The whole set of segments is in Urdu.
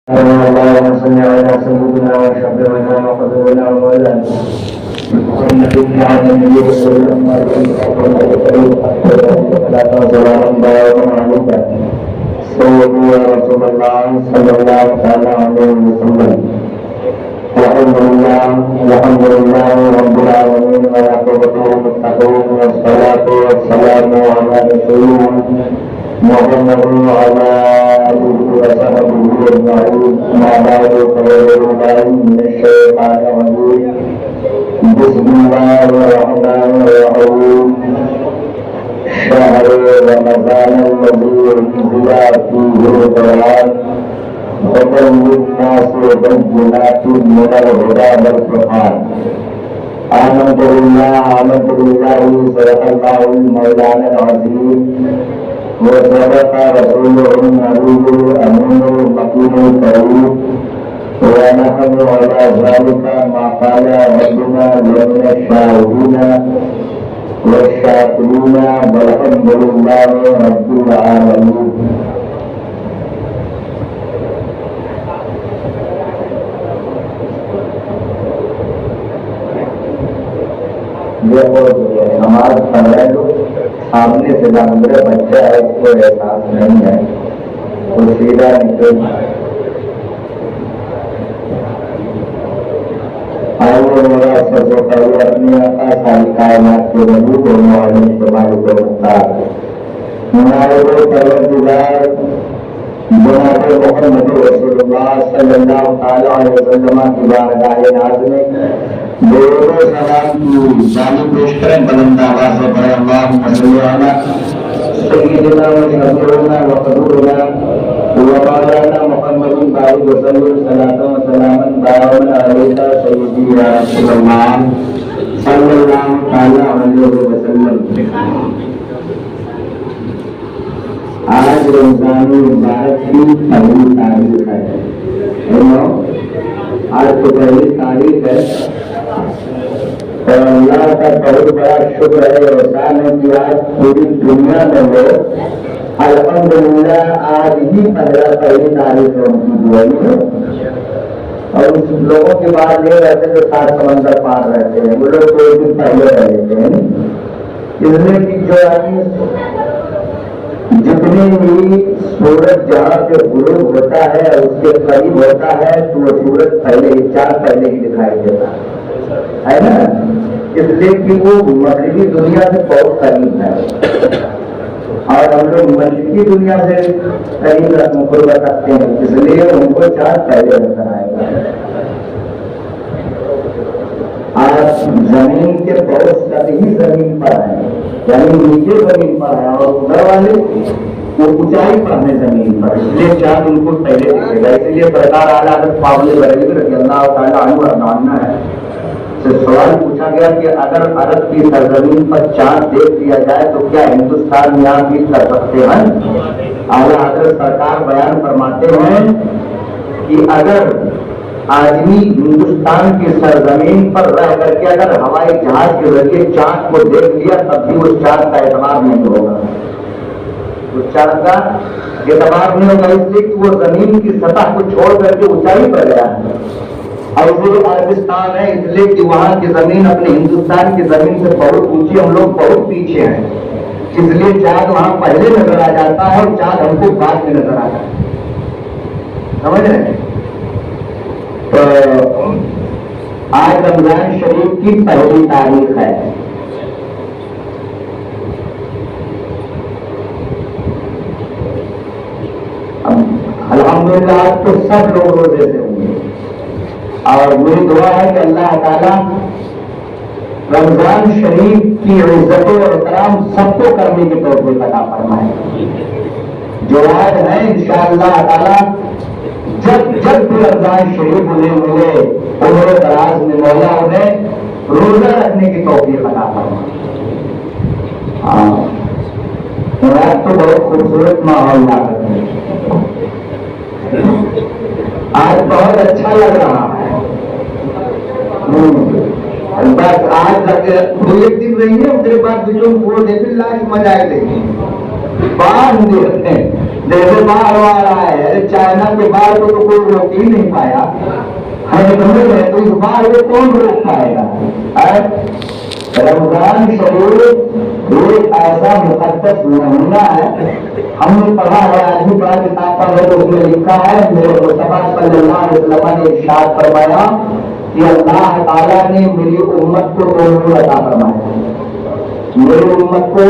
اللهم صل على سيدنا وشفيعنا وقدرنا ومولانا محمد بن عبد النبي صلى الله عليه وسلم سيدي يا رسول الله صلى الله عليه وسلم. الحمد لله رب العالمين والعاقبة للمتقين والصلاة والسلام على رسولنا محمد وعلى آله وصحبه أجمعين. ما بعد فأعوذ بالله من الشيطان الرجيم. بسم الله الرحمن الرحيم. شهر رمضان الذي أنزل فيه القرآن هدى للناس وبينات من الهدى والفرقان. آمنت بالله صدق الله المولانا العظيم وصدق رسوله النبي الأمين المكين الكريم. ونحن على ذلك ما قال ربنا لمن الشاهدين والشاكرين والحمد لله رب العالمين. نماز پڑھ رہے لوگ سامنے سے میرا بچہ ہے، اس کو احساس نہیں ہے، وہ سیدھا نکل میرا سب سے پہلے اپنی آقا ساری کائنات کے وجود ہونے والے استعمال کو مختار ہمارے پروردگار جناب محمد رسول اللہ صلی اللہ تعالی علیہ وسلم کی بارگاہ ناز میں درود و سلام کی جانی پیش کریں بلند آواز سے پڑھیں اللہم صلی علی سیدنا و شفیعنا و قدورنا و مولانا محمد بارک وسلم صلاۃ و سلام دائما علیک سیدی یا رسول اللہ صلی اللہ تعالی علیہ وسلم. آج رمضان مبارک کی پہلی تاریخ ہے. آج تو پہلی تاریخ ہے اور اللہ کا بہت بڑا شکر ہے، احسان ہے کہ آج پوری دنیا میں لوگ الحمدللہ آج ہی پہلی تاریخ ہے ان کی دعائی ہے. اور اس لوگوں کے بعد یہ رہتے جو 7 سمندر پار رہتے ہیں، وہ لوگ تو ایک دن پہلے رہ لیتے ہیں. اس لیے کہ جو آدمی جتنی بھی سورج جہاں سے غروب ہوتا ہے اس کے قریب ہوتا ہے تو وہ سورج پہلے ہی چاند پہلے ہی دکھائی دیتا ہے نا. اس لیے کہ وہ مغربی دنیا سے بہت قریب ہے اور ہم لوگ مشرقی دنیا سے قریب قربت رکھتے ہیں، اس لیے ان کو چاند پہلے نظر آئے گا. آج زمین کے بہت سطحی زمین پر ہے، یعنی نیچے زمین پر ہے اور اوپر والے وہ اونچائی پر ہے زمین پر، اس لیے چاند ان کو پہلے دکھے گا. اسی لیے سرکار اعلیٰ حضرت پابلی بریلوی رضی اللہ تعالیٰ عنہ عنہ ہے سے سوال پوچھا گیا کہ اگر عرب کی سرزمین پر چاند دیکھ دیا جائے تو کیا ہندوستان یہاں بھی کر سکتے ہیں؟ اعلیٰ حضرت سرکار بیان فرماتے ہیں کہ اگر آدمی ہندوستان کی سرزمین پر رہ کر کے اگر ہوائی جہاز کے ذریعے چاند کو دیکھ لیا تب بھی اس چاند کا اعتبار نہیں ہوگا، اس چاند کا اعتبار نہیں ہوگا، اس لیے کہ وہ زمین کی سطح کو چھوڑ کر کے اونچائی پر گیا ہے. اور وہ عربستان ہے اس لیے کہ وہاں کی زمین اپنے ہندوستان کی زمین سے بہت اونچی، ہم لوگ بہت پیچھے ہیں، اس لیے چاند وہاں پہلے نظر آ جاتا ہے اور چاند ہم کو بعد میں نظر آتا ہے. سمجھ رہے ہیں؟ تو آج رمضان شریف کی پہلی تاریخ ہے. الحمدللہ آج تو سب لوگ روزے سے ہوں گے اور میری دعا ہے کہ اللہ تعالیٰ رمضان شریف کی عزت و احترام سب کو کرنے کی توفیق عطا فرمائے. جو آج ہے انشاءاللہ تعالیٰ جب بھی رمضان شریف انہیں ملے عمر دراز میں مولا انہیں روزہ رکھنے کی توفیق عطا فرمائے. رات تو بہت خوبصورت ماحول لا رہے ہیں، آج بہت اچھا لگ رہا ہے. بس آج دو ایک دن رہی ہے، اس کے بعد جو پورے دن لاش مزہ آئے دیکھیں باندھ دیتے ہیں جیسے باہر آ رہا ہے، چائنا کے باہر کو تو کوئی روک ہی نہیں پایا، تو اس باہر کو کون روک پائے گا؟ رمضان شریف ایک ایسا مقدس نمونہ ہے، ہم نے پڑھا ہے، آدمی پڑھا کتاب پڑھ رہے تو اس میں لکھا ہے، میرے مصطفیٰ صلی اللہ علیہ وسلم نے ارشاد فرمایا کہ اللہ تعالیٰ نے میری امت کو دو نور عطا فرمایا، میری امت کو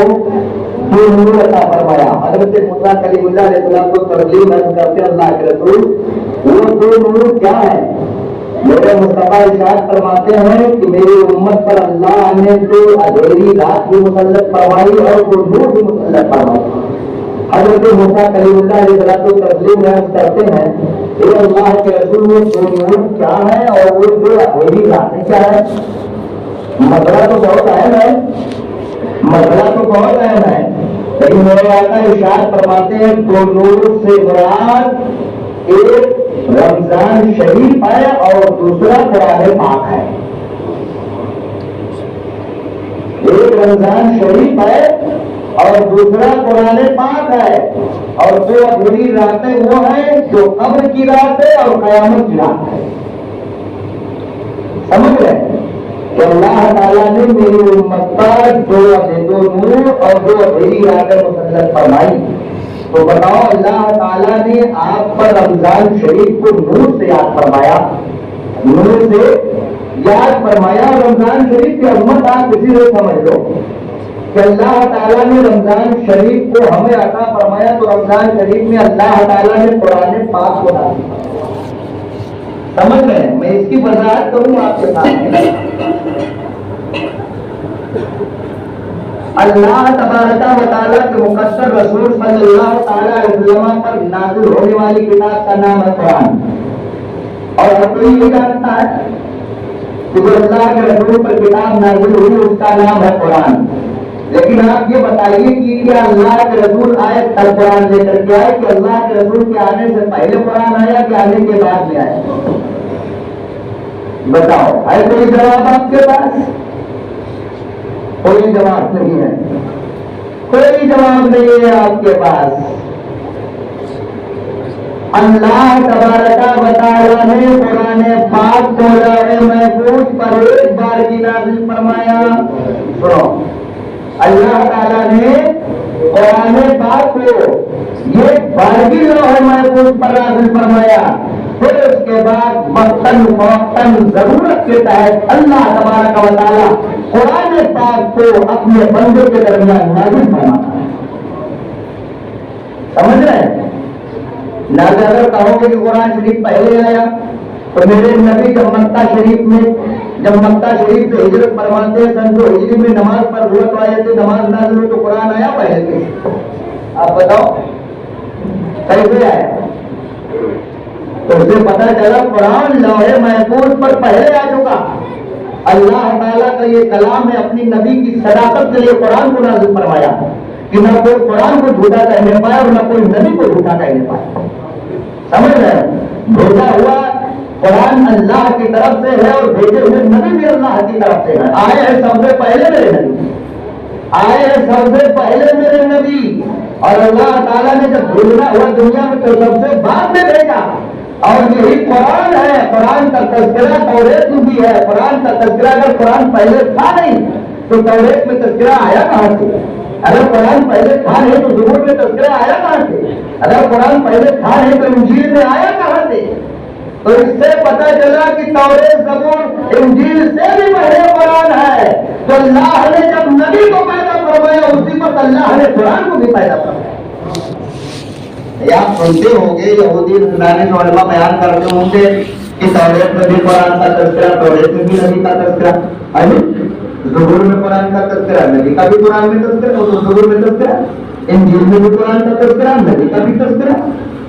دو نور عطا فرمایا۔ حضرت موسیٰ کلیم اللہ علیہ السلام کو تسلیم عرض کرتے اللہ کے رسول، وہ دو نور کیا ہے؟ میرے مصطفیٰ ارشاد فرماتے ہیں کہ میری امت پر اللہ نے جو اندھیری رات بھی مسلط فرمائی اور وہ نور بھی مسلط فرمائی۔ حضرت موسیٰ کلیم اللہ علیہ السلام کو تسلیم عرض کرتے ہیں، اے اللہ کے رسول وہ دو نور کیا ہے اور وہ جو اندھیری راتیں کیا ہے؟ مسئلہ تو بہت اہم ہے، مسئلہ تو بہت اہم ہے، لیکن میرے آقا ارشاد فرماتے ہیں دو نور سے مراد ایک رمضان شریف ہے اور دوسرا قرآن پاک ہے۔ ایک رمضان شریف ہے اور دوسرا قرآن پاک ہے، اور دو اندھیری راتیں وہ ہیں جو قبر کی رات ہے اور قیامت کی رات ہے۔ سمجھ رہے کہ اللہ تعالیٰ نے میری امت پر دو نور اور دو اندھیری راتیں مسلط فرمائی، تو بتاؤ اللہ تعالیٰ نے آپ پر رمضان شریف کو نور سے یاد فرمایا، نور سے یاد فرمایا۔ رمضان شریف کی امت آپ کسی سے سمجھ لو کہ اللہ تعالیٰ نے رمضان شریف کو ہمیں عطا فرمایا، تو رمضان شریف میں اللہ تعالیٰ نے قرآن پاک کو ڈال دیا۔ سمجھ رہے ہیں؟ میں اس کی وضاحت کروں آپ کے سامنے۔ اللہ تبارک و تعالیٰ کے مقدس رسول صلی اللہ تعالیٰ علیہ وسلم پر نازل ہونے والی کتاب کا نام ہے قرآن، اور ہر کوئی یہ جانتا ہے کہ جو اللہ کے رسول پر کتاب نازل ہوئی اس کا نام ہے قرآن۔ لیکن آپ یہ بتائیے کہ کیا اللہ کے رسول آئے تب قرآن لے کر کے آئے کہ اللہ کے رسول کے آنے سے پہلے قرآن آیا کہ آنے کے بعد میں آیا؟ بتاؤ، ہے کوئی جواب آپ کے پاس؟ کوئی جواب نہیں ہے، کوئی جواب نہیں ہے آپ کے پاس۔ اللہ تبارک و تعالیٰ نے قرآن پاک کو لوح محفوظ پر ایک بار کی نازل فرمایا۔ سنو، اللہ تعالیٰ نے قرآن پاک کو ایک بار کی لوح محفوظ پر نازل فرمایا، پھر اس کے بعد وقتاً فوقتاً ضرورت کے تحت اللہ تبارک و تعالیٰ قرآن پاک کو اپنے بندے کے درمیان نازل فرماتا ہے۔ سمجھ رہے ہیں؟ لہٰذا اگر کہو گے کہ قرآن شریف پہلے آیا تو میرے نبی جب مکہ شریف سے ہجرت فرماتے ہیں سن 2 ہجری میں نماز پر ضرورت آئے تھے، نماز نازل ہوئی تو قرآن آیا پہلے سے؟ آپ بتاؤ کیسے آیا؟ تو اسے پتہ چلا قرآن لوح محفوظ پر پہلے آ چکا۔ اللہ تعالیٰ کا یہ کلام ہے، اپنی نبی کی صداقت کے لیے قرآن کو نازل فرمایا کہ نہ کوئی قرآن کو جھوٹا کہنے پائے اور نہ کوئی نبی کو جھوٹا کہنے پائے۔ سمجھ رہے ہیں؟ بھیجا ہوا قرآن اللہ کی طرف سے ہے اور بھیجے ہوئے نبی بھی اللہ کی طرف سے ہے۔ آئے ہیں سب سے پہلے میرے نبی، آئے ہیں سب سے پہلے میرے نبی، اور اللہ تعالیٰ نے جب بھیجنا ہوا دنیا میں تو سب سے بعد میں بھیجا، اور یہی قرآن ہے۔ قرآن کا تذکرہ توریت میں بھی ہے۔ قرآن کا تذکرہ اگر قرآن پہلے تھا نہیں تو توریت میں تذکرہ آیا کہاں سے؟ اگر قرآن پہلے تھا نہیں تو زبور میں تذکرہ آیا کہاں سے؟ اگر قرآن پہلے تھا نہیں تو انجیل میں آیا کہاں سے؟ تو اس سے پتہ چلا کہ توریت، زبور، انجیل سے بھی پہلے قرآن ہے۔ تو اللہ نے جب نبی کو پیدا فرمایا اسی وقت اللہ نے قرآن کو بھی پیدا فرمایا۔ آپ سنتے ہوں گے یہودی دانش علماء بیان کرتے ہوں گے کہ توریت میں بھی قرآن کا تذکرہ، توریت میں بھی نبی کا تذکرہ، زبور میں قرآن کا تذکرہ، نبی کا بھی قرآن میں تذکرہ، اور زبور میں تذکرہ، انجیل میں بھی قرآن کا تذکرہ، نبی کا بھی تذکرہ۔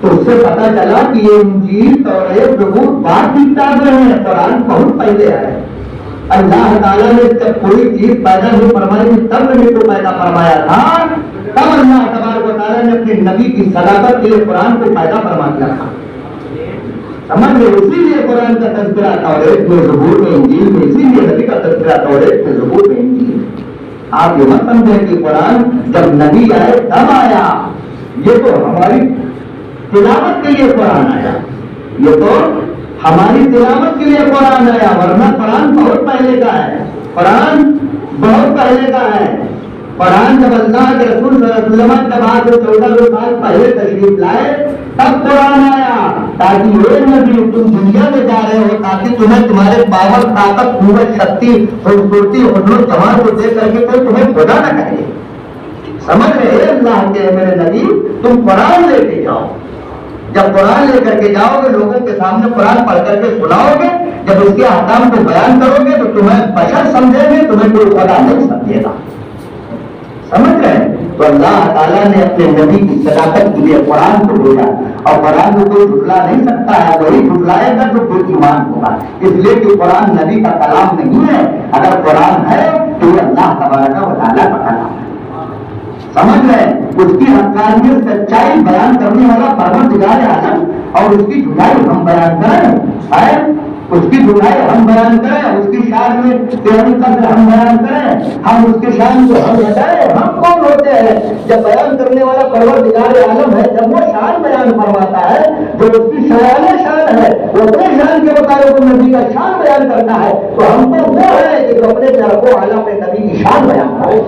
تو اس سے پتہ چلا کہ یہ انجیل، توریت، زبور بعد کی کتابیں ہیں، قرآن بہت پہلے آئے۔ اللہ تعالیٰ نے جب کوئی چیز پیدا نہیں فرمائی تب نبی کو پیدا فرمایا تھا، تب اللہ تبارک و تعالیٰ نے اپنے نبی کی صداقت کے لیے قرآن کو پیدا فرما دیا تھا۔ سمجھ گئے؟ اسی لیے قرآن کا تذکرہ توریت میں، زبور میں، انجیل میں، اسی لیے نبی کا تذکرہ توریت میں، زبور میں، انجیل میں۔ آپ یہ مت سمجھیں کہ قرآن جب نبی آئے تب آیا، یہ تو ہماری تلاوت کے لیے قرآن آیا، یہ تو ہماری تلاوت کے لیے قرآن آیا، ورنہ قرآن بہت پہلے کا ہے، قرآن بہت پہلے کا ہے۔ قرآن جب اللہ کے رسول صلی اللہ علیہ وسلم جب آج 14 سال پہلے تشریف لائے تب قرآن آیا، تاکہ یہ نبی تم دنیا میں جا رہے ہو تاکہ تمہیں تمہارے پاور، طاقت، قوت، شکتی، خوبصورتی، حسن و جمال کو دیکھ کر کے کوئی تمہیں خدا نہ کہے۔ سمجھ رہے اللہ کے میرے نبی، تم قرآن لے کے جاؤ، جب قرآن لے کر کے جاؤ گے لوگوں کے سامنے قرآن پڑھ کر کے سناؤ گے، جب اس کے احکام کو بیان کرو گے تو تمہیں بشر سمجھیں گے، تمہیں کوئی خدا نہیں سمجھے گا۔ سمجھ رہے؟ تو اللہ تعالیٰ نے اپنے نبی کی صداقت کے لیے قرآن کو بھیجا، اور قرآن کو کوئی جھٹلا نہیں سکتا ہے، وہی جھٹلائے گا جو کوئی ایمان ہوگا، اس لیے کہ قرآن نبی کا کلام نہیں ہے، اگر قرآن ہے تو یہ اللہ تبارک و تعالیٰ کا کلام ہے۔ سمجھ رہے؟ اس کی حقانیت سچائی بیان کرنے والا پروردگار عالم، اور اس کی جھٹائی ہم بیان کریں، اس کی جھٹائی ہم بیان کریں، اس کی شان میں تیری قدر ہم بیان کریں، ہم اس کی شان کو ہم بتائیں۔ ہم کون ہوتے ہیں؟ جب بیان کرنے والا پروردگار عالم ہے، جب وہ شان بیان فرماتا ہے جو اس کی شان ہے، وہ اپنے شان کے مطابق نبی کا شان بیان کرتا ہے، تو ہم تو وہ ہے کہ جو اپنے طرف کو اعلیٰ پہ نبی کی شان بیان کرے۔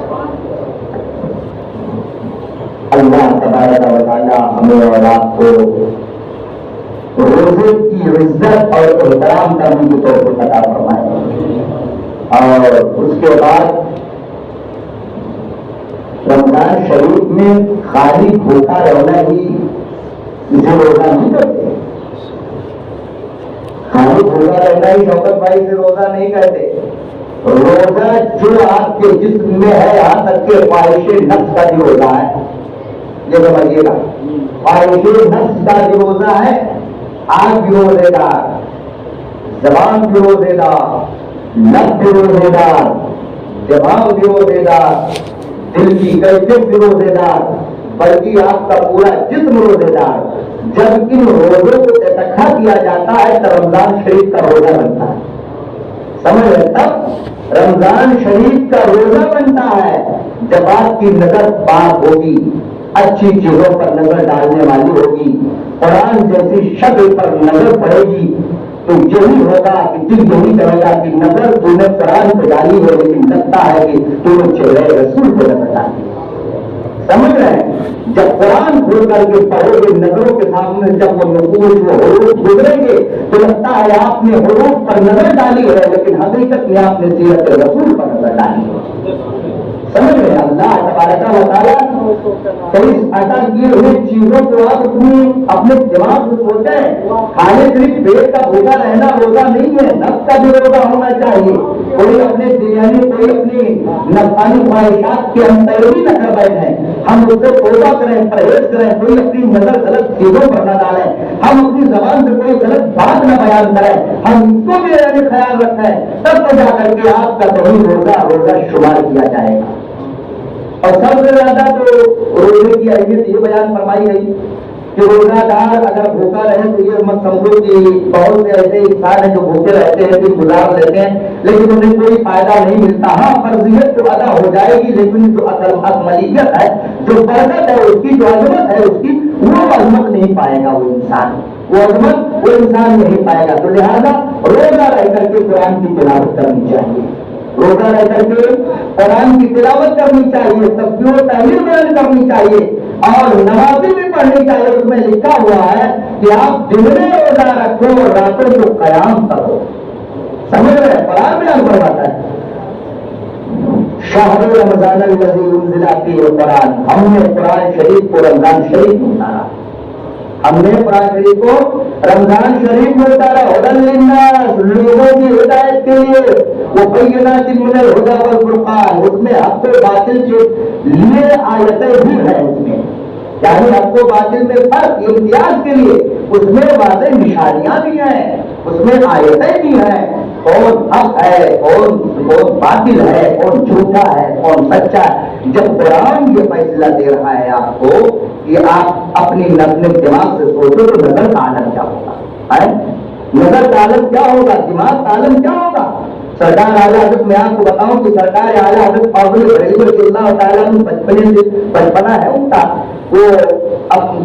اللہ تبارک و تعالیٰ ہمیں اور آپ کو روزے کی عزت اور احترام کرنے کی توفیق عطا فرمائے، اور اس کے بعد رمضان شریف میں خالی بھوکا رہنا ہی اسے روزہ نہیں کرتے، خالی بھوکا رہنا ہی شوکت بھائی سے روزہ نہیں کرتے۔ روزہ جو آپ کے جسم میں ہے، یہاں تک کہ خواہش نفس کا بھی روزہ ہے، یہ سمجھیے گا، خواہش نفس کا بھی روزہ ہے، آنکھ بھی روزے دار، زبان بھی روزے دار، لب بھی روزے دار، دماغ بھی روزے دار، دل کی کیفیت بھی روزے دار، بلکہ آپ کا پورا جسم روزے دار۔ جب ان روزوں کو اکٹھا کیا جاتا ہے تو رمضان شریف کا روزہ بنتا ہے، سمجھ رہے؟ تب رمضان شریف کا روزہ بنتا ہے جب آپ کی نظر پاک ہوگی، اچھی چیزوں پر نظر ڈالنے والی ہوگی، قرآن جیسی شکل پر نظر پڑے گی، تو یہی ہوگا کہ دل یہی کہے گا کہ نظر تو نے قرآن پہ ڈالی ہے لیکن لگتا ہے کہ تو نے چہرے رسول پہ نظر ڈالی۔ سمجھ رہے ہیں؟ جب قرآن کھول کر کے پڑھو گے نظروں کے سامنے، جب وہ نقوش وہ حروف گزریں گے تو لگتا ہے آپ نے حروف پر نظر ڈالی ہے لیکن حقیقت میں آپ نے سیرت رسول پر نظر ڈالی ہے۔ سمجھ رہے ہیں؟ اللہ تبارک و تعالیٰ تو اس عطا کیے ہوئے چیزوں کو آپ اپنے دماغ میں سوچیں، خالی صرف پیٹ کا بھوکا رہنا روزہ نہیں ہے، نفس کا بھی روزہ ہونا چاہیے۔ کوئی اپنے دنیاوی، کوئی اپنی نفسانی خواہشات کی ہم پیروی نہ کر بیٹھیں، ہم اس سے توبہ کریں، پرہیز کریں، کوئی اپنی نظر غلط چیزوں پر نہ ڈالیں، ہم اپنی زبان سے کوئی غلط بات نہ بیان کریں، ہم اس کو بھی خیال رکھیں، تب تو جا کر کے آپ کا صحیح روزہ شمار کیا جائے گا۔ اور سب سے زیادہ تو روزے کی اہمیت یہ بیان فرمائی گئی کہ روزہ دار اگر بھوکا رہے تو یہ مت سمجھو کہ بہت سے ایسے انسان ہیں جو بھوکے رہتے ہیں دن گزار لیتے ہیں لیکن انہیں کوئی فائدہ نہیں ملتا۔ ہاں فرضیت تو ادا ہو جائے گی لیکن جو اکملیت ہے، جو برکت ہے، اس کی جو عظمت ہے، اس کی وہ عظمت نہیں پائے گا وہ انسان، وہ عظمت وہ انسان نہیں پائے گا۔ تو لہٰذا روزہ رہ کر کے قرآن کی تلاوت کرنی چاہیے، روزہ رہ کر کے قرآن کی تلاوت کرنی چاہیے، تسبیح و تحلیل بیان کرنی چاہیے، اور نمازیں بھی پڑھنی چاہیے۔ اس میں لکھا ہوا ہے کہ آپ دن میں روزہ رکھو اور راتوں کو قیام کرو۔ سمجھ رہے ہیں؟ قرآن بیان فرماتا ہے شہر رمضان الذی انزل فیہ القرآن، ہم نے قرآن شریف کو رمضان شریف میں اتارا، ہم نے قرآن شریف کو رمضان شریف میں اتارا، ہدی للناس، لوگوں کی ہدایت کے لیے، وہ بینات من الہدی والفرقان، اس میں حق و باطل کے لیے آیتیں بھی ہیں، اس میں یعنی حق و باطل میں فرق امتیاز کے لیے اس میں واضح نشانیاں بھی ہیں، اس میں آیتیں بھی ہیں، کون حق ہے، کون باطل ہے، کون جھوٹا ہے، کون سچا ہے۔ جب قرآن یہ فیصلہ دے رہا ہے آپ کو کہ آپ اپنی نظر دماغ سے سوچو تو نظر کا عالم کیا ہوگا، نظر کا عالم کیا ہوگا، دماغ کا عالم کیا ہوگا۔ سرکار اعلیٰ حضرت، میں آپ کو بتاؤں کہ سرکار اعلیٰ حضرت فاضل بریلوی رضی اللہ تعالیٰ بچپنا ہے ان کا، وہ اب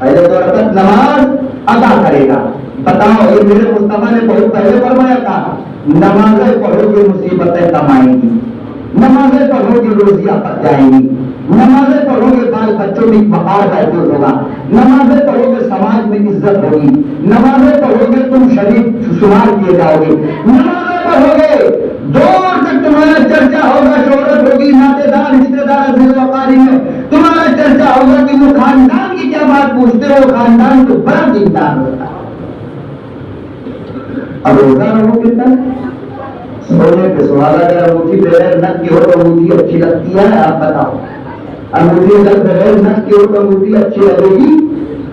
پہلے 2 رکعت نماز ادا کرے گا۔ بتاؤ، یہ میرے مصطفیٰ نے بہت پہلے فرمایا تھا، نمازیں پڑھو گے مصیبتیں کم آئیں گی، نمازیں پڑھو گے روزیاں پک جائیں گی، نمازیں پڑھو گے بال بچوں میں وقار محفوظ ہوگا، نمازیں پڑھو گے سماج میں عزت ہوگی، نمازیں پڑھو گے تم شریف شمار کیے جاؤ گے، نمازیں پڑھو گے دور تک تمہارا چرچا ہوگا، شہرت ہوگی، ناطے دار رشتے دار عزیز وقاری میں تمہارا چرچا ہوگا کہ وہ خاندان کی کیا بات پوچھتے ہو، خاندان تو بڑا دیندار ہوتا ہے۔ اب روزہ رہو کتنا سونے پہ سوال، اگر انگوٹھی بغیر نک کی ہو تو انگوٹھی اچھی لگتی ہے؟ آپ بتاؤ، انگوٹھی اگر بغیر نک کی ہو تو انگوٹھی اچھی لگے گی؟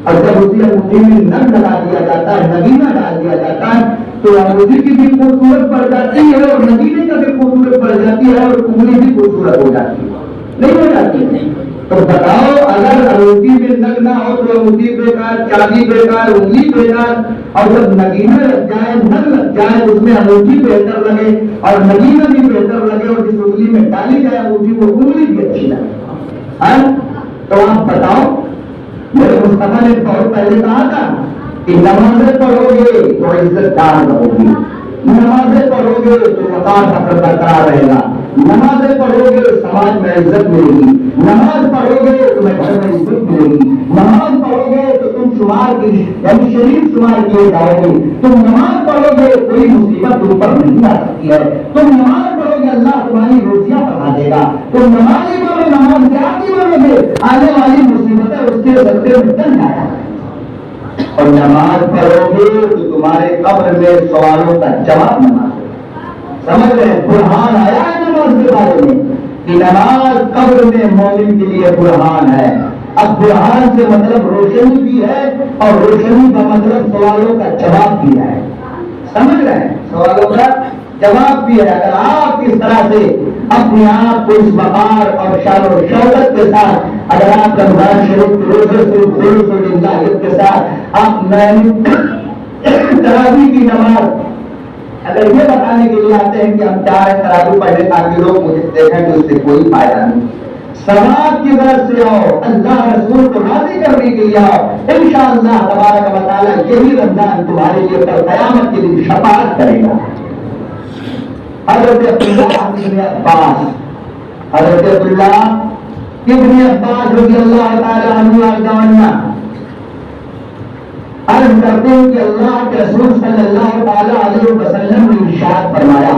اور جب اسی انگوٹھی میں نک لگا دیا جاتا ہے، نگینہ ڈال دیا جاتا ہے، تو انگوٹھی کی بھی خوبصورت بڑھ جاتی ہے اور نگینے کا بھی خوبصورت بڑھ جاتی ہے اور انگلی بھی خوبصورت ہو جاتی ہے، نہیں ہو جاتی ہے؟ تو بتاؤ، اگر انگوٹھی میں نگ نہ ہو تو انگوٹھی بیکار، چابی بیکار، انگلی بیکار، اور جب نگینہ لگ جائے، نگ لگ جائے، اس میں انگوٹھی بہتر لگے اور نگینہ بھی بہتر لگے اور جس انگلی میں ڈالی جائے انگوٹھی وہ انگلی بھی اچھی لگے، تو آپ بتاؤ، میرے مصطفیٰ نے بہت پہلے کہا تھا کہ نمازیں پڑھو گے تو عزت دار رہو گی، نمازیں پڑھو گے تو وقار فخر برقرار رہے گا، نمازیں پڑھو گے سماج میں عزت ملے گی، نماز پڑھو گے تمہیں گھر میں عزت ملے گی، نماز پڑھو گے تو تم شمار کی یعنی شریف شمار کیے جاؤ گے، تم نماز پڑھو گے کوئی مصیبت تم پر نہیں آ سکتی ہے، تم نماز پڑھو گے اللہ تمہاری روزیاں بڑھا دے گا، تم نمازی بنو، نماز سے آگے بنو گے، آنے والی مصیبتیں اس کے سکتے میں ٹل جائے، اور نماز پڑھو گے تو تمہارے قبر میں سوالوں کا جواب نماز سمجھ رہے، برہان آیا ہے نماز کے بارے میں کہ نماز قبر میں مومن کے لیے برہان ہے۔ اب برہان سے مطلب روشنی بھی ہے اور روشنی کا مطلب سوالوں کا جواب بھی ہے، سمجھ رہے ہیں، سوالوں کا جواب بھی ہے۔ اگر آپ اس طرح سے اپنے آپ کو اس وقار اور شان و شوکت کے ساتھ، اگر آپ رمضان شریف کے روزے سے خلوص و للہیت کے ساتھ آپ تراویح کی نماز اگر یہ بتانے کے لیے آتے ہیں کہ ہم چاہ رہے ہیں تراویح پڑھنے تاکہ لوگ مجھے دیکھیں تو اس سے کوئی فائدہ نہیں، ثواب کی غرض سے آؤ، اللہ رسول کو راضی کرنے کے لیے آؤ، انشاءاللہ تبارک و تعالی یہی رمضان تمہارے لیے کل قیامت کے دن شفاعت کرے گا۔ حضرت عبداللہ ابن عباس رضی اللہ تعالی عنہ عرض کرتے ہیں کہ اللہ کے رسول صلی اللہ تعالی علیہ وسلم نے ارشاد فرمایا،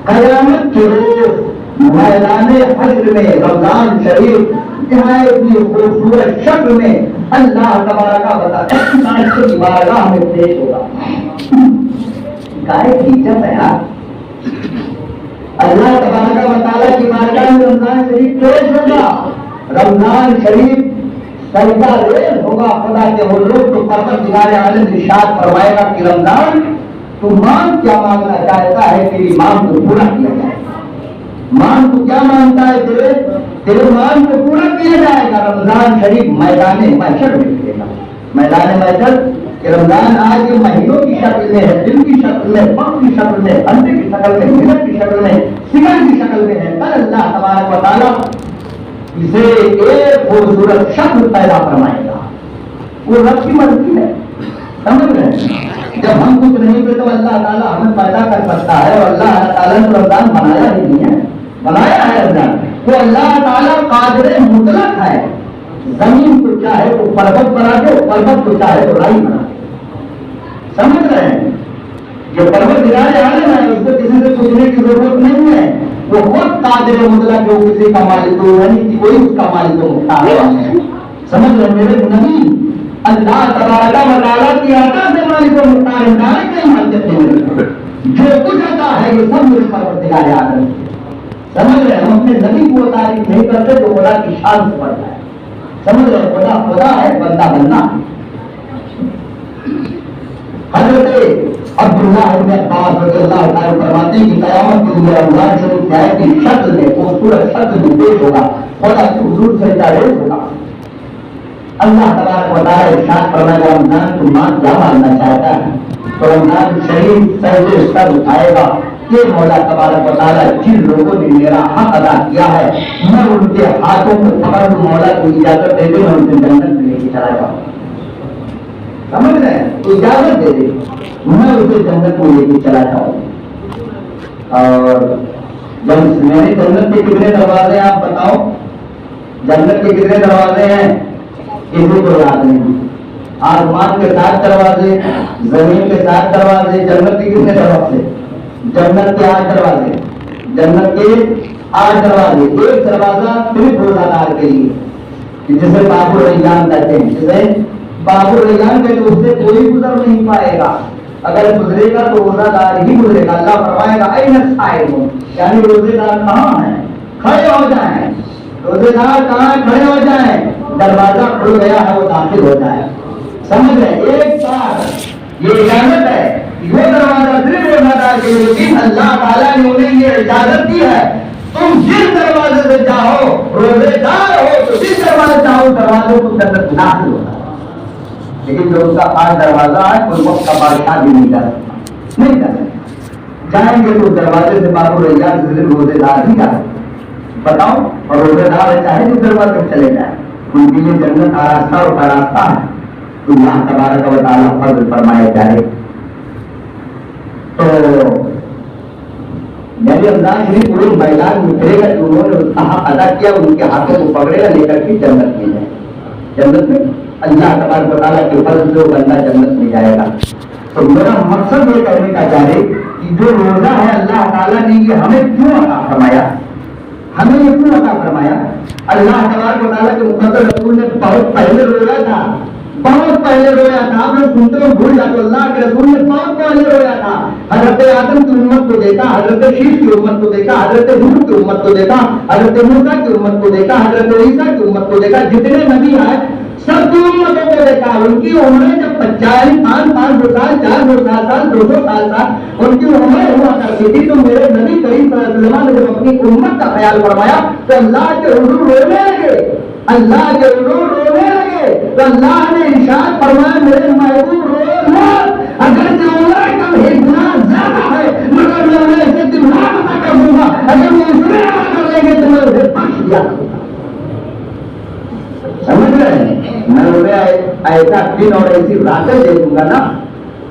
قیامت کے روز میدان حشر میں رمضان شریف نہایت ہی خوبصورت شکل میں اللہ تبارک و تعالی کی بارگاہ میں پیش ہوگا۔ کائے کی عزت ہے یار، اللہ تبارک و تعالی کی بارگاہ میں رمضان شریف پیش ہوگا، رمضان شریف سجدہ ریز ہوگا خدا کے حضور تو پروردگار عالم ارشاد فرمائے گا کہ رمضان تو مان کیا مانگنا چاہتا ہے تیری مانگ کو پورا کیا جائے گا، مان تو کیا مانگتا ہے تیرے مان کو پورا کیا جائے گا۔ رمضان شریف میدان محشر میں ملے گا، میدان محشر کہ رمضان آج یہ مہینوں کی شکل میں ہے، دن کی شکل میں، وقت کی شکل میں، گھنٹے کی شکل میں، منٹ کی شکل میں، سیکنڈ کی شکل میں ہے، کل اللہ تبارک و تعالیٰ اسے ایک خوبصورت شکل پیدا فرمائے گا، وہ رب کی مرضی ہے، سمجھ رہے ہیں؟ جب ہم کچھ نہیں تھے تو اللہ تعالیٰ ہمیں پیدا کر سکتا ہے، اور اللہ تعالیٰ نے رمضان بنایا ہی نہیں ہے، بنایا ہے رمضان، وہ اللہ تعالیٰ قادر مطلق ہے، زمین کو چاہے تو پربت بنا دے، پربت کو چاہے تو رائی بنا دے، سمجھ رہے ہیں؟ جو پروردگار عالم ہے اس کو کسی سے پوچھنے کی ضرورت نہیں ہے، وہ خود قادر مطلق جو کسی کا مالک ہو نہیں کہ کوئی اس کا مالک ہو مختار ہے، سمجھ رہے میرے نبی اللہ تبارک و تعالیٰ کی عطا سے مالک و مختار ہے، ڈائریکٹ نہیں مانتے، جو کچھ عطا ہے یہ سب میرے پروردگار عالم ہے، سمجھ رہے ہم اپنے نبی کو تعریف نہیں کرتے تو خدا کی شان سے پڑتا ہے، سمجھ رہے خدا خدا ہے بندہ بننا ہے۔ حضرت عبداللہ ابن عباس رضی اللہ تعالیٰ فرماتے ہیں کہ قیامت کے لیے رمضان شریف نہایت کی شکل میں خوبصورت شکل میں پیش ہوگا، خدا کی حضور سے ریز ہوگا، اللہ تبارک و تعالیٰ ارشاد فرمائے گا رمضان تم ماں کیا مانگنا چاہتا ہے، تو رمضان شریف سجدے سر اٹھائے گا، کہ مولا تبارک و تعالیٰ جن لوگوں نے میرا حق ادا کیا ہے میں ان کے ہاتھوں کو پکڑ لوں، مولا کو اجازت دے دے میں ان سے جنت میں لے کے چلا جاؤں. سمجھ رہے ہیں؟ اجازت دے دے میں اسے جنت میں لے کے چلا جاؤں. اور جب میں نے جنت کے کتنے دروازے آپ بتاؤ، جنت کے کتنے دروازے ہیں کسی کو یاد نہیں. آسمان کے 7 دروازے، زمین کے 7 دروازے، جنت کے کتنے دروازے؟ جنت کے 8 دروازے، جنت کے 8 دروازے. ایک دروازہ صرف روزہ دار کے لیے جسے باب الریان کہتے ہیں، جسے باب الریان کہتے ہیں، اس سے کوئی گزر نہیں پائے گا. اگر گزرے گا تو روزہ دار ہی گزرے گا. اللہ فرمائے گا این الصائمون، یعنی روزے دار کہاں ہیں؟ کھڑے ہو جائیں. روزے دار کہاں کھڑے ہو جائیں؟ دروازہ کھل گیا ہے وہ داخل ہو جائے. سمجھ رہے؟ ایک بار یہ اجازت ہے، یہ دروازہ صرف روزہ دار کے لیے، لیکن اللہ تعالیٰ نے انہیں یہ اجازت دی ہے تم جس دروازے سے جاؤ، روزے دار ہو تو جس دروازے جاؤ دروازے کو جنت داخل ہوتا ہے. لیکن جو اس کا 8 دروازہ ہے اس وقت کا بادشاہ بھی نہیں جا سکتا، نہیں جا سکتا. جائیں گے تو دروازے سے باب الریان سے صرف روزے دار ہی جائیں. بتاؤ، اور روزے دار چاہے جس دروازے سے چلے جائیں ان کے لیے جنت آراستہ اور آراستہ ہے. تو اللہ تبارک و تعالیٰ فضل فرمایا جائے. تو میرے رمضان شریف پورے میدان میں اترے گا کہ انہوں نے اس کا حق ادا کیا، ان کے ہاتھوں کو پکڑے گا، لے کر کے جنت میں جائے. جنت میں اللہ تبارک و تعالیٰ کے فضل سے وہ بندہ جنت میں جائے گا. تو میرا مقصد یہ کہنے کا چاہے کہ جو روزہ ہے اللہ تعالیٰ نے یہ ہمیں کیوں عطا فرمایا، ہمیں یہ کیوں عطا فرمایا؟ اللہ تبارک و تعالیٰ کے مقدس رسول نے بہت پہلے روزہ تھا، بہت پہلے رویا تھا. آپ لوگ سنتے ہو بھول جاتے. اللہ کے رسول نے بہت پہلے رویا تھا. حضرت آدم کی امت کو دیکھا، حضرت شیش کی امت کو دیکھا، حضرت نوح کی امت کو دیکھا، حضرت موسیٰ کی امت کو دیکھا، حضرت عیسیٰ کی امت کو دیکھا. جتنے نبی آئے سب کی امتوں کو دیکھا. ان کی عمریں جب 500 سال 400 سال 200 سال ان کی عمریں ہوا کرتی تھی، تو میرے نبی کریم صلی اللہ علیہ وسلم نے جب اپنی امت کا خیال فرمایا تو اللہ کے حضور رونے لگے، اللہ کے حضور رونے لگے. تو اللہ نے ارشاد فرمایا میرے محبوب رو مت، اگر عمر کم گناہ زیادہ ہے مگر میں انہیں اسے دماغ عطا کر دوں گا، اگر وہ اسے ادا کر لیں گے تو میں اسے بخش دیا کروں گا. سمجھ رہے ہیں؟ میں انہیں ایسا دن اور ایسی راتیں دے دوں گا نا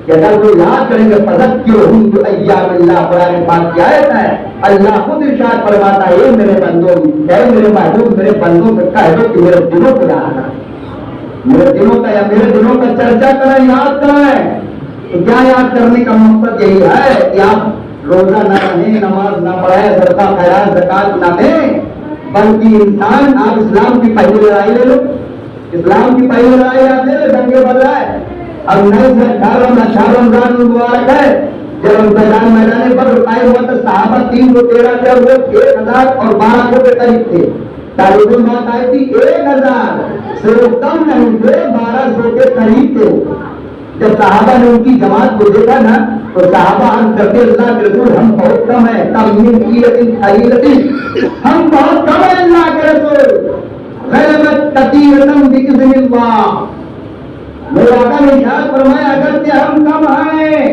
کہ اگر وہ یاد کریں گے فذکرہم بایام اللہ. قرآن پاک کی آیت ہے، اللہ خود ارشاد فرماتا ہے اے میرے بندوں، اے میرے محبوب میرے بندوں سے کہہ دو کہ میرے دنوں کو یاد کریں، میرے دنوں کا یا میرے دنوں کا چرچا کریں، یاد کریں. تو کیا یاد کرنے کا مقصد یہی ہے کہ آپ روزہ نہ رہیں، نماز نہ پڑھیں، صدقہ خیرات زکات نہ دیں، بلکہ انسان آپ اسلام کی پہلی لڑائی لے لو. اسلام کی پہلی لڑائی آپ لے لو، دنگے بدلائے. اب نئے سے 18 رمضان مبارک ہے. جب میدان پر قائم ہوا تو صحابہ 313 تھے، وہ 1012 کے قریب تھے. تعلیم بات آئی تھی 1000 سے وہ کم نہیں تھے، 1200 کے قریب تھے. جب صحابہ نے ان کی جماعت کو دیکھا نا تو صحابہ ہم کرتے اللہ کے رسول ہم بہت کم ہیں، ہم بہت کم ہیں اللہ کے رسول. غلبت کثیرۃ بإذن اللہ. میرے آقا نے ارشاد فرمایا اگرچہ ہم کم ہیں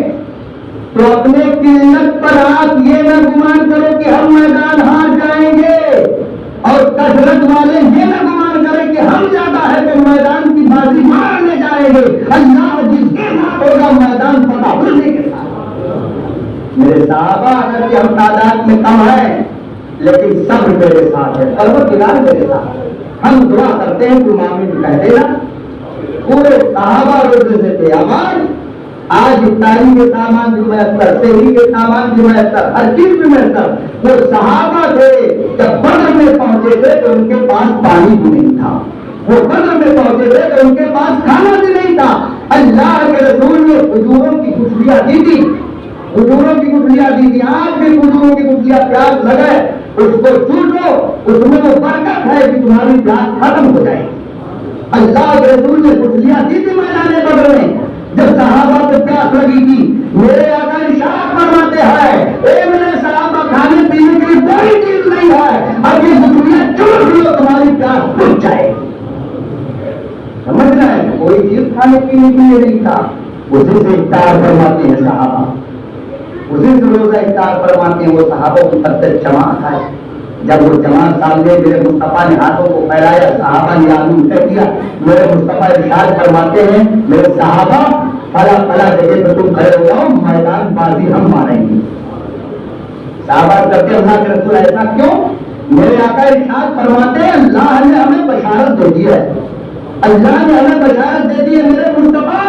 تو اپنے قلت پر آپ یہ نہ گمان کرو کہ ہم میدان ہار جائیں گے، اور کثرت والے یہ نہ گمان کریں کہ ہم زیادہ ہے تو میدان کی بازی مارنے جائیں گے. اللہ جس کے ساتھ ہوگا میدان فتح ہونے کے ساتھ. میرے صحابہ اگرچہ ہم تعداد میں کم ہیں لیکن صبر میرے ساتھ ہے، پروردگار میرے ساتھ. ہم دعا کرتے ہیں تو آمین کہہ دینا. پورے صحابہ روزے سے تھے امان. آج افطاری کے سامان بھی میسر، سحری کے سامان بھی میسر، ہر چیز بھی میسر. وہ صحابہ تھے جب بدر میں پہنچے تھے تو ان کے پاس پانی بھی نہیں تھا. وہ بدر میں پہنچے تھے تو ان کے پاس کھانا بھی نہیں تھا. اللہ کے رسول نے کھجوروں کی گٹھلیاں دی تھی، کھجوروں کی گٹھلیاں دی تھی. آج بھی کھجوروں کی گٹھلیاں پیاس لگے اس کو چوٹو، اس میں وہ برکت ہے کہ تمہاری پیاس ختم ہو جائے. اللہ کے رسول نے گٹھلیاں دی تھی میدان بدر میں جب صحابہ کو پیاس لگی تھی. میرے آقا ارشاد فرماتے ہیں اے میرے صحابہ کھانے پینے کے لیے کوئی چیز نہیں ہے، اب یہ گٹھلیاں چوٹ لو تمہاری پیاس بجھ جائے. سمجھنا ہے کوئی چیز کھانے پینے کے لیے نہیں تھا. اسی سے افطار فرماتے ہیں صحابہ. اسی سے روزہ افطار فرماتے ہیں. وہ صحابہ کی طرف سے جماعت آئی. جب وہ جماعت سامنے میرے مصطفیٰ نے ہاتھوں کو پھیلایا, صحابہ نے آمین کہہ دیا. میرے مصطفیٰ ارشاد فرماتے ہیں میرے صحابہ فلاں فلاں جگہ پہ تم کھڑے ہو جاؤ, میدان بازی ہم ماریں گے. صحابہ کرتے اللہ کے رسول ایسا کیوں؟ میرے آقا ارشاد فرماتے ہیں اللہ نے ہمیں بشارت دے دی ہے, اللہ نے ہمیں بشارت دے دی ہے میرے مصطفیٰ.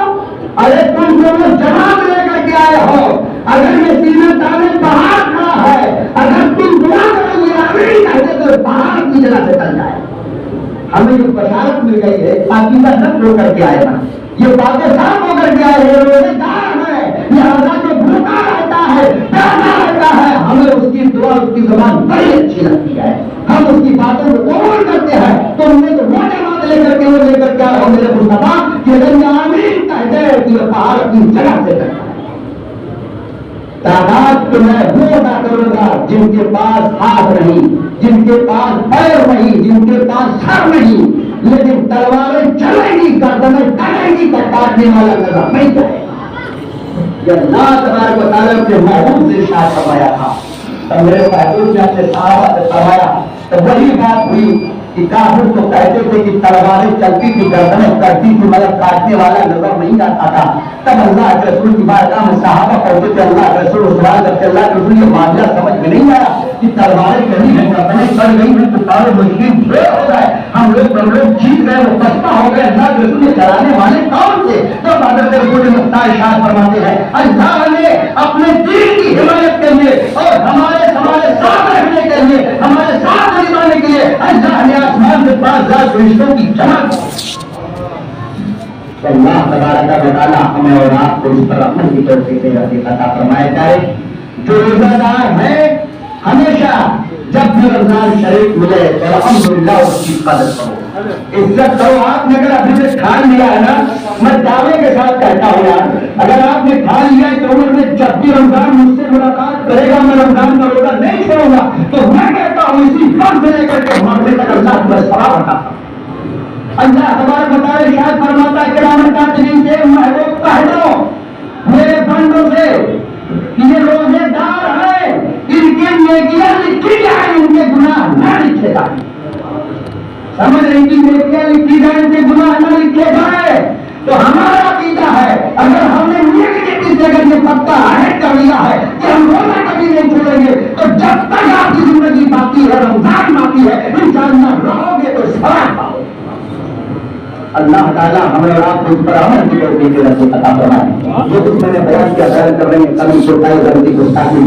ارے تم جو جواب لے کر کے آئے ہو, اگر یہ سینہ تانے پہاڑ کھڑا ہے, اگر تم دعا کرو گے آمین کہتے تو پہاڑ کی جگہ سے چل جائے. ہمیں جو بشارت مل گئی ہے پاکیزہ سب ہو کر کے آئے نا, یہ پاکے صاف ہو کر کے آئے ہیں, روزے دار ہے, لہٰذا جو بھوکا رہتا ہے پیاسا رہتا ہے ہمیں اس کی دعا اس کی زبان بڑی اچھی لگتی ہے, ہم اس کی باتوں کو قبول کرتے ہیں. تو ہم نے تو وہ جواب لے کر کے وہ لے کر کے آئے ہو میرے مصطفیٰ کہ اگر یہ آمین کہتے ہیں تو یہ پہاڑ اپنی جگہ سے کرتا ہے. تعداد تو میں وہ ادا کروں گا جن کے پاس ہاتھ نہیں, جن کے پاس پیر نہیں, جن کے پاس سر نہیں, لیکن تلواریں چلیں گی, گردنیں ڈالیں گی تو کاٹنے والا نظر نہیں جائے گا. یہ اللہ تبارک و تعالیٰ اپنے محبوب سے ارشاد فرمایا تھا. تب میرے محبوب نے اپنے صحابہ سے فرمایا تو وہی بات ہوئی کہ کافر تو کہتے تھے کہ تلواریں چلتی تھی, گردنیں کرتی تھی, مگر کاٹنے والا نظر نہیں آتا تھا. تب اللہ کے رسول کی بارگاہ میں صحابہ پڑھتے تھے, اللہ کے رسول سوال کرتے اللہ کے رسول یہ معاملہ سمجھ میں نہیں آیا کہ تلواریں چلی ہیں, گردنیں چل گئی ہیں تو سارے مشکل بے ہو گئے, ہم لوگ جیت گئے, وہ پسپا ہو گئے. اللہ کے رسول چلانے والے کون تھے؟ تو حضرت رسول مختار ارشاد فرماتے ہیں اللہ نے اپنے دین کی حمایت کے لیے اور ہمارے ساتھ رہنے کے لیے, ہمارے ساتھ نبھانے کے لیے اللہ نے آسمان سے 5000 فرشتوں کی جمع کی. اللہ تبارک و تعالیٰ ہمیں اور آپ کو اس پر عمل کی توفیق عطا فرمائے. جائے جو روزہ دار ہے ہمیشہ جب بھی رمضان شریف ملے تو الحمدللہ اس کی قدر کرو, عزت کرو. آپ نے اگر ابھی سے کھا لیا ہے نا, میں دعوے کے ساتھ کہتا ہوں یار, اگر آپ نے کھا لیا ہے تو عمر میں جب بھی رمضان مجھ سے ملاقات کرے گا میں رمضان کا روزہ نہیں چھوڑوں گا. تو میں کہتا ہوں اسی وقت سے لے کر کے مرنے تک اللہ تمہیں ثواب عطا فرمائے. اللہ تبارک و تعالیٰ ارشاد فرماتا ہے کرام کاتبین سے محبوب کہہ دو میرے بندوں سے یہ روزے دار ہیں, ان کے نیکیاں لکھی جائیں, ان کے گناہ نہ لکھے جائیں. سمجھ رہی کہ نیکیاں لکھی جائیں, ان کے گناہ نہ لکھے جائیں. تو ہمارا عقیدہ ہے اگر ہم نے نیکی سے اگر یہ پکا عہد کر لیا ہے کہ ہم روزہ کبھی نہیں چھوڑیں گے, تو جب تک آپ کی زندگی باقی ہے, رمضان باقی ہے, انشاءاللہ رہو گے تو ثواب پاؤ. اللہ تعالیٰ ہمیں اور آپ کو اس پر عمل کی توفیق عطا فرمائے. جو کچھ میں نے بیان کیا بیان کر رہے ہیں کبھی چھوٹائی غلطی کو تاکہ